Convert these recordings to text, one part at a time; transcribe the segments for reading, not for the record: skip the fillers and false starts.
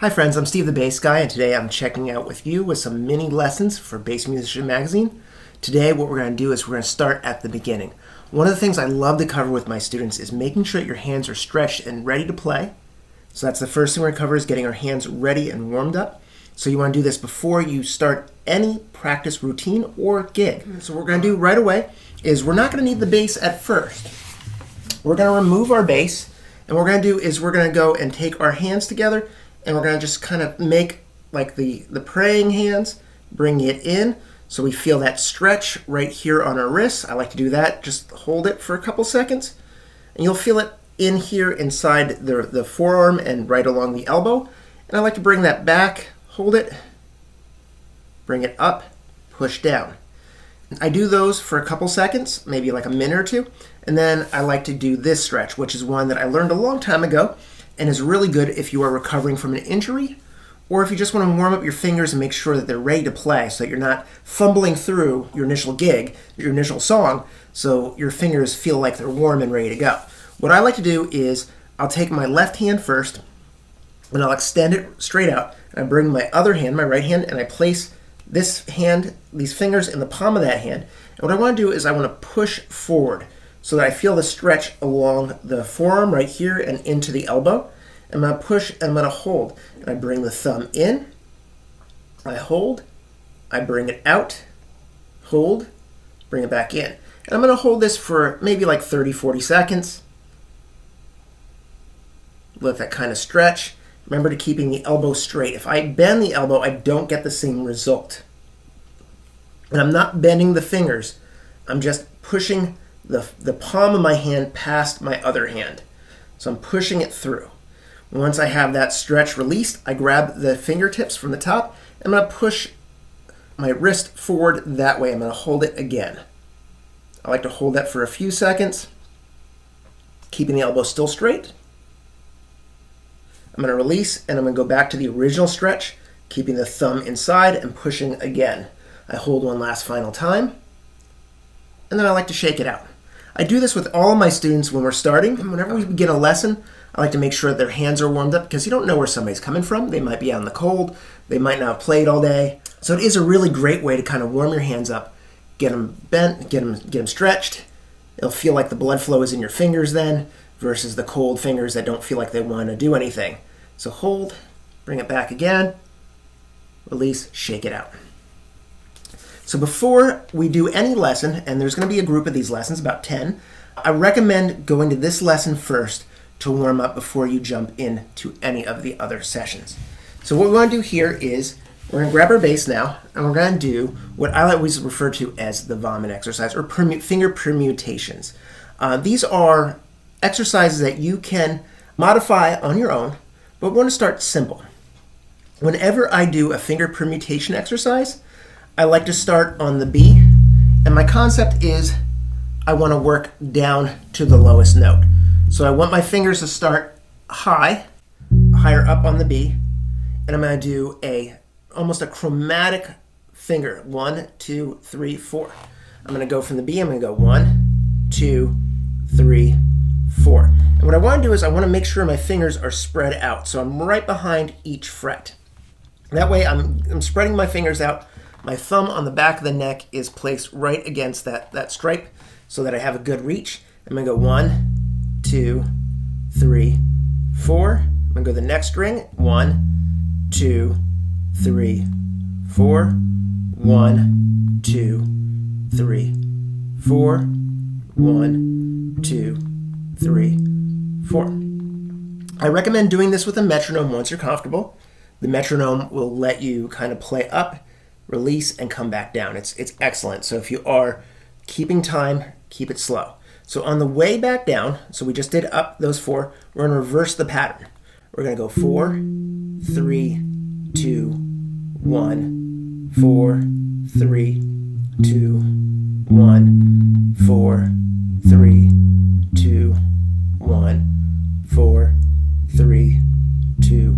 Hi friends, I'm Steve the Bass Guy, and today I'm checking out with you with some mini lessons for Bass Musician Magazine. Today what we're going to do is we're going to start at the beginning. One of the things I love to cover with my students is making sure that your hands are stretched and ready to play. So that's the first thing we're going to cover, is getting our hands ready and warmed up. So you want to do this before you start any practice routine or gig. So what we're going to do right away is we're not going to need the bass at first. We're going to remove our bass, and what we're going to do is we're going to go and take our hands together, and we're going to just kind of make like the praying hands, bring it in so we feel that stretch right here on our wrists. I like to do that. Just hold it for a couple seconds, and you'll feel it in here inside the forearm and right along the elbow. And I like to bring that back, hold it, bring it up, push down. I do those for a couple seconds, maybe like a minute or two, and then I like to do this stretch, which is one that I learned a long time ago and is really good if you are recovering from an injury, or if you just want to warm up your fingers and make sure that they're ready to play so that you're not fumbling through your initial gig, your initial song, so your fingers feel like they're warm and ready to go. What I like to do is I'll take my left hand first, and I'll extend it straight out, and I bring my other hand, my right hand, and I place this hand, these fingers in the palm of that hand. And what I want to do is I want to push forward so that I feel the stretch along the forearm right here and into the elbow. I'm going to push and I'm going to hold. And I bring the thumb in, I hold, I bring it out, hold, bring it back in. And I'm going to hold this for maybe like 30-40 seconds. Let that kind of stretch. Remember to keeping the elbow straight. If I bend the elbow, I don't get the same result. And I'm not bending the fingers. I'm just pushing the palm of my hand past my other hand. So I'm pushing it through. Once I have that stretch released, I grab the fingertips from the top, and I'm going to push my wrist forward that way. I'm going to hold it again. I like to hold that for a few seconds, keeping the elbow still straight. I'm going to release, and I'm going to go back to the original stretch, keeping the thumb inside and pushing again. I hold one last final time, and then I like to shake it out. I do this with all of my students when we're starting. Whenever we begin a lesson, I like to make sure that their hands are warmed up, because you don't know where somebody's coming from. They might be out in the cold. They might not have played all day. So it is a really great way to kind of warm your hands up, get them bent, get them stretched. It'll feel like the blood flow is in your fingers then, versus the cold fingers that don't feel like they want to do anything. So hold, bring it back again, release, shake it out. So before we do any lesson, and there's going to be a group of these lessons, about 10, I recommend going to this lesson first to warm up before you jump into any of the other sessions. So what we want to do here is we're going to grab our bass now, and we're going to do what I always refer to as the vomit exercise, or finger permutations. These are exercises that you can modify on your own, but we want to start simple. Whenever I do a finger permutation exercise, I like to start on the B, and my concept is I want to work down to the lowest note. So I want my fingers to start higher up on the B, and I'm going to do almost a chromatic finger. 1, 2, 3, 4. I'm going to go from the B, I'm going to go 1, 2, 3, 4. And what I want to do is I want to make sure my fingers are spread out, so I'm right behind each fret. That way I'm spreading my fingers out. My thumb on the back of the neck is placed right against that stripe so that I have a good reach. I'm going to go 1, 2, 3, 4. I'm going to go to the next string. 1, 2, 3, 4. 1, 2, 3, 4. 1, 2, 3, 4. I recommend doing this with a metronome once you're comfortable. The metronome will let you kind of play up, release, and come back down. It's excellent. So if you are keeping time, keep it slow. So on the way back down, so we just did up those 4, we're going to reverse the pattern. We're going to go 4, 3, 2, 1, 4, 3, 2, 1, 4, 3, 2, 1, 4, 3, 2,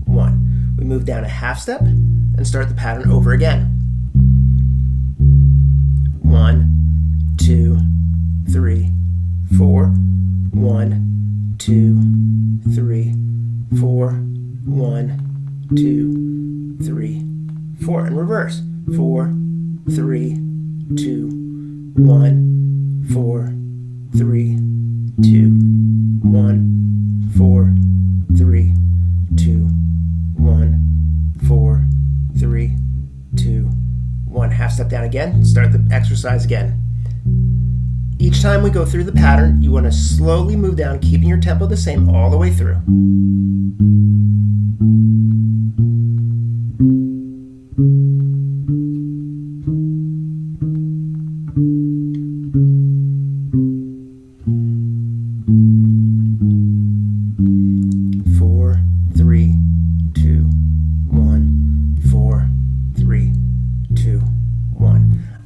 1. We move down a half step and start the pattern over again. 1, 2, 3, 4. 1, 2, 3, 4. 1, 3, 2, 1, 4, 3, 2, 1, 4, 3, 2, 1, 4, 3, 2, 1. Half step down again. Start the exercise again. Each time we go through the pattern, you want to slowly move down, keeping your tempo the same all the way through.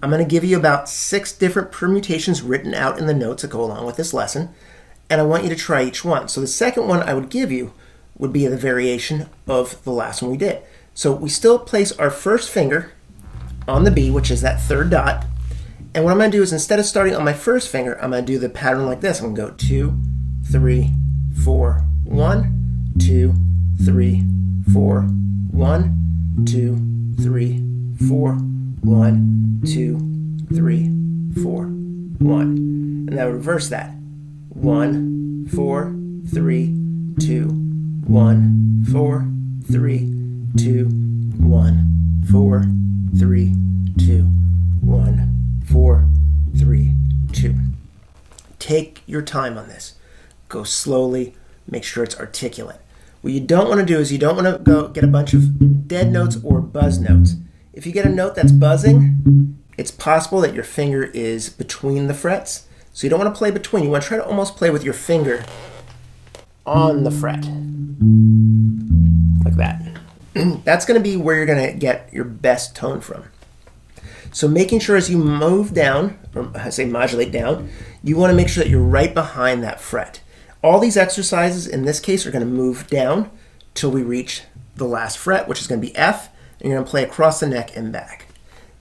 I'm going to give you about 6 different permutations written out in the notes that go along with this lesson, and I want you to try each one. So the second one I would give you would be the variation of the last one we did. So we still place our first finger on the B, which is that third dot, and what I'm going to do is instead of starting on my first finger, I'm going to do the pattern like this. I'm going to go 2, 3, 4, 1, 2, 3, 4, 1, 2, 3, 4, 1, 2, 3, 4, 1. And I would reverse that. 1, 4, 3, 2, 1, 4, 3, 2, 1, 4, 3, 2, 1, 4, 3, 2. Take your time on this. Go slowly. Make sure it's articulate. What you don't want to do is you don't want to go get a bunch of dead notes or buzz notes. If you get a note that's buzzing, it's possible that your finger is between the frets. So you don't want to play between. You want to try to almost play with your finger on the fret. Like that. That's going to be where you're going to get your best tone from. So making sure as you move down, or I say modulate down, you want to make sure that you're right behind that fret. All these exercises in this case are going to move down till we reach the last fret, which is going to be F. And you're going to play across the neck and back.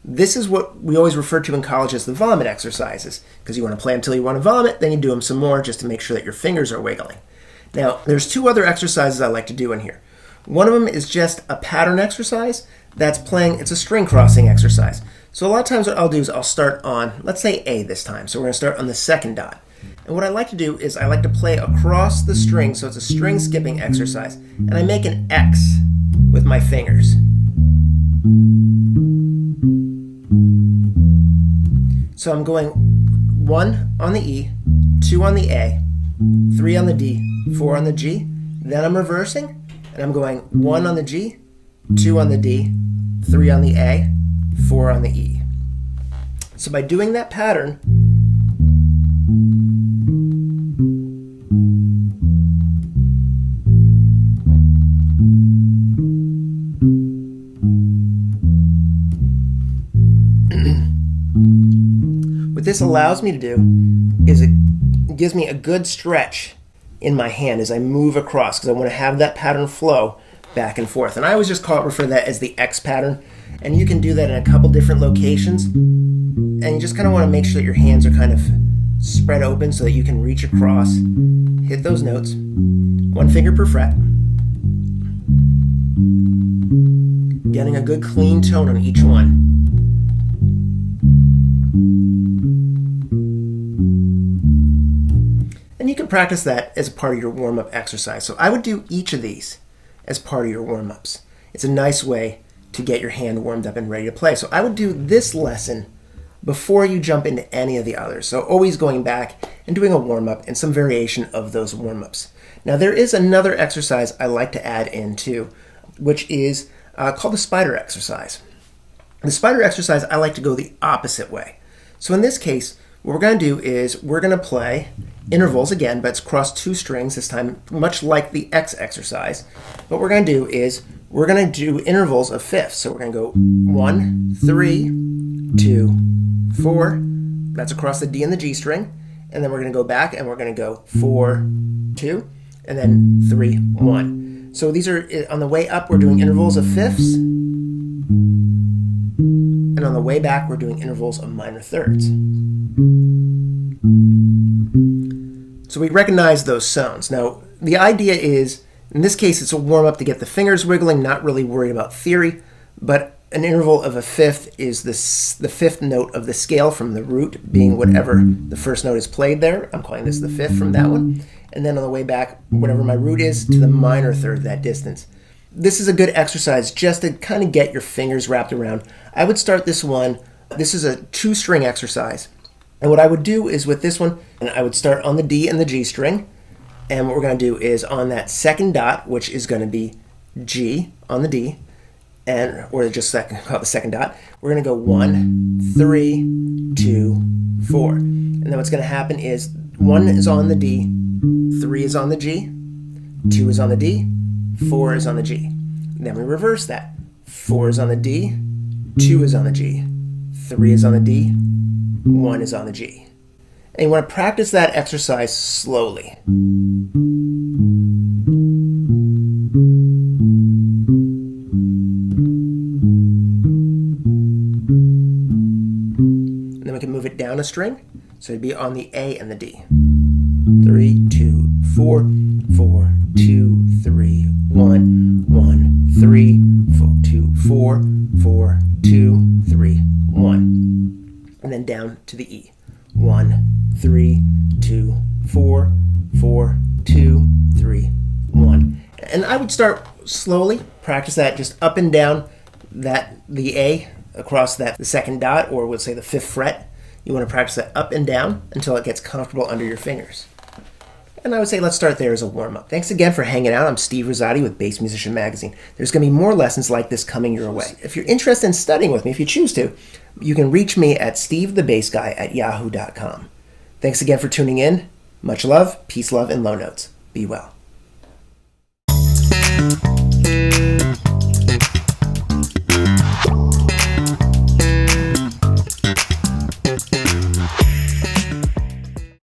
This is what we always refer to in college as the vomit exercises, because you want to play until you want to vomit, then you do them some more just to make sure that your fingers are wiggling. Now, there's 2 other exercises I like to do in here. One of them is just a pattern exercise that's playing, it's a string crossing exercise. So a lot of times what I'll do is I'll start on, let's say A this time. So we're going to start on the second dot. And what I like to do is I like to play across the string, so it's a string skipping exercise. And I make an X with my fingers. So I'm going 1 on the E, 2 on the A, 3 on the D, 4 on the G. Then I'm reversing, and I'm going 1 on the G, 2 on the D, 3 on the A, 4 on the E. So by doing that pattern, what this allows me to do is it gives me a good stretch in my hand as I move across, because I want to have that pattern flow back and forth. And I always just refer to that as the X pattern. And you can do that in a couple different locations. And you just kind of want to make sure that your hands are kind of spread open so that you can reach across, hit those notes, 1 finger per fret. Getting a good clean tone on each one. And you can practice that as a part of your warm-up exercise. So I would do each of these as part of your warm-ups. It's a nice way to get your hand warmed up and ready to play. So I would do this lesson before you jump into any of the others. So always going back and doing a warm-up and some variation of those warm-ups. Now there is another exercise I like to add in too, which is called the spider exercise. The spider exercise, I like to go the opposite way. So in this case, what we're going to do is we're going to play intervals again, but it's across 2 strings this time, much like the X exercise. What we're going to do is we're going to do intervals of fifths. So we're going to go 1, 3, 2, 4. That's across the D and the G string. And then we're going to go back and we're going to go 4, 2, and then 3, 1. So these are, on the way up, we're doing intervals of fifths. And on the way back, we're doing intervals of minor thirds. So we recognize those sounds. Now, the idea is, in this case, it's a warm-up to get the fingers wiggling, not really worried about theory, but An interval of a fifth is the fifth note of the scale from the root being whatever the first note is played there. I'm calling this the fifth from that one. And then on the way back, whatever my root is, to the minor third of that distance. This is a good exercise just to kind of get your fingers wrapped around. I would start this one. This is a 2-string exercise. And what I would do is with this one, and I would start on the D and the G string. And what we're going to do is on that second dot, which is going to be G on the D, or just call it the second dot, we're going to go 1, 3, 2, 4. And then what's going to happen is 1 is on the D, 3 is on the G, 2 is on the D, 4 is on the G. And then we reverse that. 4 is on the D, 2 is on the G, 3 is on the D, 1 is on the G. And you want to practice that exercise slowly. And then we can move it down a string. So it'd be on the A and the D. 3, 2, 4, 4, 2, 3, 1, 1, 3, 4, 2, 4, 4, 2, 3, 1. And then down to the E. 1, 3, 2, 4, 4, 2, 3, 1. And I would start slowly, practice that just up and down the A across the second dot, or we'll say the 5th fret. You want to practice that up and down until it gets comfortable under your fingers. And I would say let's start there as a warm-up. Thanks again for hanging out. I'm Steve Rosati with Bass Musician Magazine. There's going to be more lessons like this coming your way. If you're interested in studying with me, if you choose to, you can reach me at stevethebassguy@yahoo.com. Thanks again for tuning in. Much love, peace, love, and low notes. Be well.